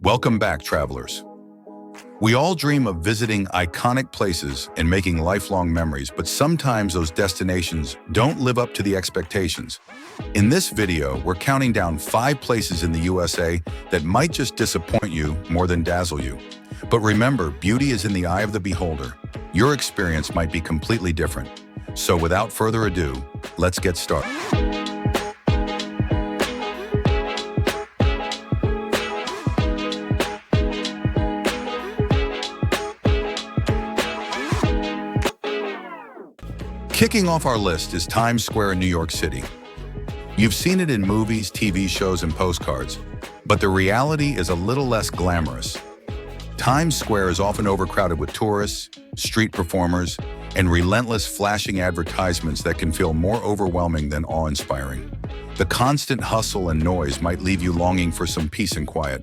Welcome back, travelers. We all dream of visiting iconic places and making lifelong memories, but sometimes those destinations don't live up to the expectations. In this video, we're counting down 5 places in the USA that might just disappoint you more than dazzle you. But remember, beauty is in the eye of the beholder. Your experience might be completely different. So without further ado, let's get started. Kicking off our list is Times Square in New York City. You've seen it in movies, TV shows, and postcards, but the reality is a little less glamorous. Times Square is often overcrowded with tourists, street performers, and relentless flashing advertisements that can feel more overwhelming than awe-inspiring. The constant hustle and noise might leave you longing for some peace and quiet.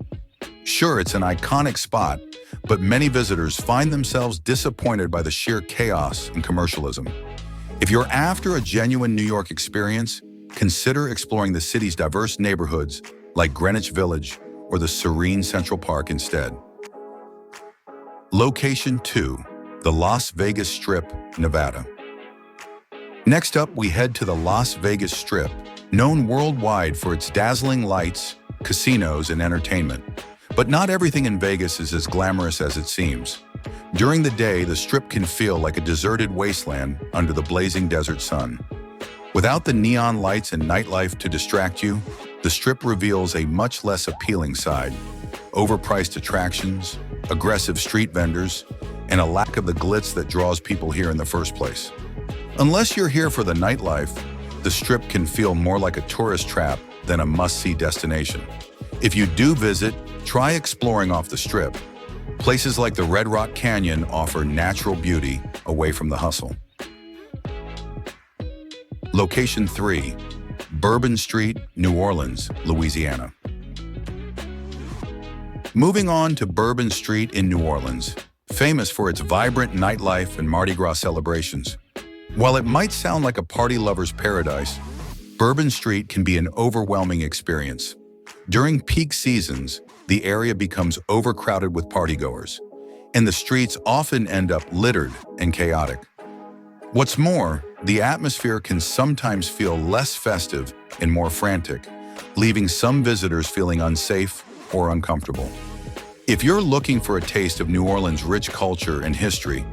Sure, it's an iconic spot, but many visitors find themselves disappointed by the sheer chaos and commercialism. If you're after a genuine New York experience, consider exploring the city's diverse neighborhoods like Greenwich Village or the serene Central Park instead. Location 2, the Las Vegas Strip, Nevada. Next up, we head to the Las Vegas Strip, known worldwide for its dazzling lights, casinos, and entertainment. But not everything in Vegas is as glamorous as it seems. During the day, the Strip can feel like a deserted wasteland under the blazing desert sun. Without the neon lights and nightlife to distract you, the Strip reveals a much less appealing side. Overpriced attractions, aggressive street vendors, and a lack of the glitz that draws people here in the first place. Unless you're here for the nightlife, the Strip can feel more like a tourist trap than a must-see destination. If you do visit, try exploring off the Strip. Places like the Red Rock Canyon offer natural beauty away from the hustle. Location 3, Bourbon Street, New Orleans, Louisiana. Moving on to Bourbon Street in New Orleans, famous for its vibrant nightlife and Mardi Gras celebrations. While it might sound like a party lover's paradise, Bourbon Street can be an overwhelming experience. During peak seasons, the area becomes overcrowded with partygoers, and the streets often end up littered and chaotic. What's more, the atmosphere can sometimes feel less festive and more frantic, leaving some visitors feeling unsafe or uncomfortable. If you're looking for a taste of New Orleans' rich culture and history,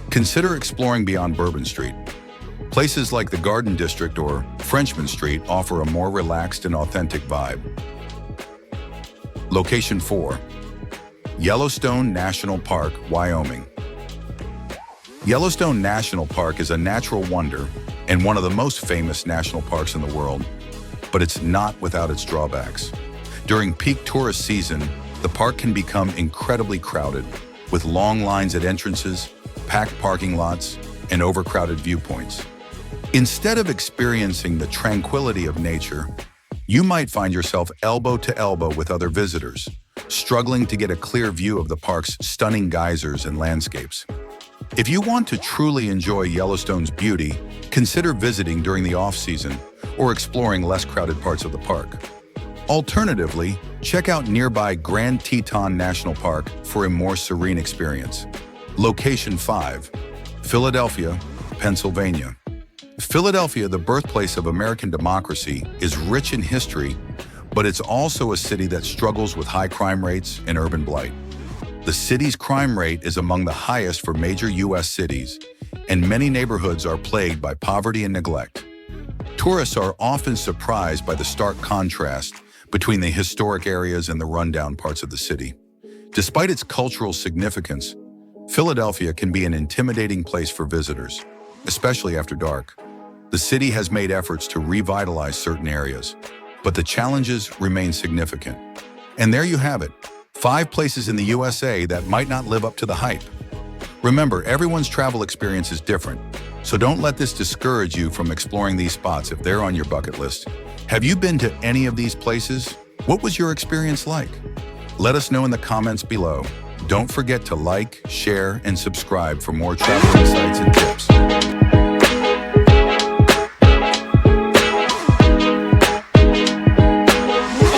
consider exploring beyond Bourbon Street. Places like the Garden District or Frenchmen Street offer a more relaxed and authentic vibe. Location 4, Yellowstone National Park, Wyoming. Yellowstone National Park is a natural wonder and one of the most famous national parks in the world, but it's not without its drawbacks. During peak tourist season, the park can become incredibly crowded, with long lines at entrances, packed parking lots, and overcrowded viewpoints. Instead of experiencing the tranquility of nature, you might find yourself elbow to elbow with other visitors, struggling to get a clear view of the park's stunning geysers and landscapes. If you want to truly enjoy Yellowstone's beauty, consider visiting during the off-season or exploring less crowded parts of the park. Alternatively, check out nearby Grand Teton National Park for a more serene experience. Location 5, Philadelphia, Pennsylvania. Philadelphia, the birthplace of American democracy, is rich in history, but it's also a city that struggles with high crime rates and urban blight. The city's crime rate is among the highest for major U.S. cities, and many neighborhoods are plagued by poverty and neglect. Tourists are often surprised by the stark contrast between the historic areas and the rundown parts of the city. Despite its cultural significance, Philadelphia can be an intimidating place for visitors, especially after dark. The city has made efforts to revitalize certain areas, but the challenges remain significant. And there you have it, 5 places in the USA that might not live up to the hype. Remember, everyone's travel experience is different, so don't let this discourage you from exploring these spots if they're on your bucket list. Have you been to any of these places? What was your experience like? Let us know in the comments below. Don't forget to like, share, and subscribe for more travel insights and tips.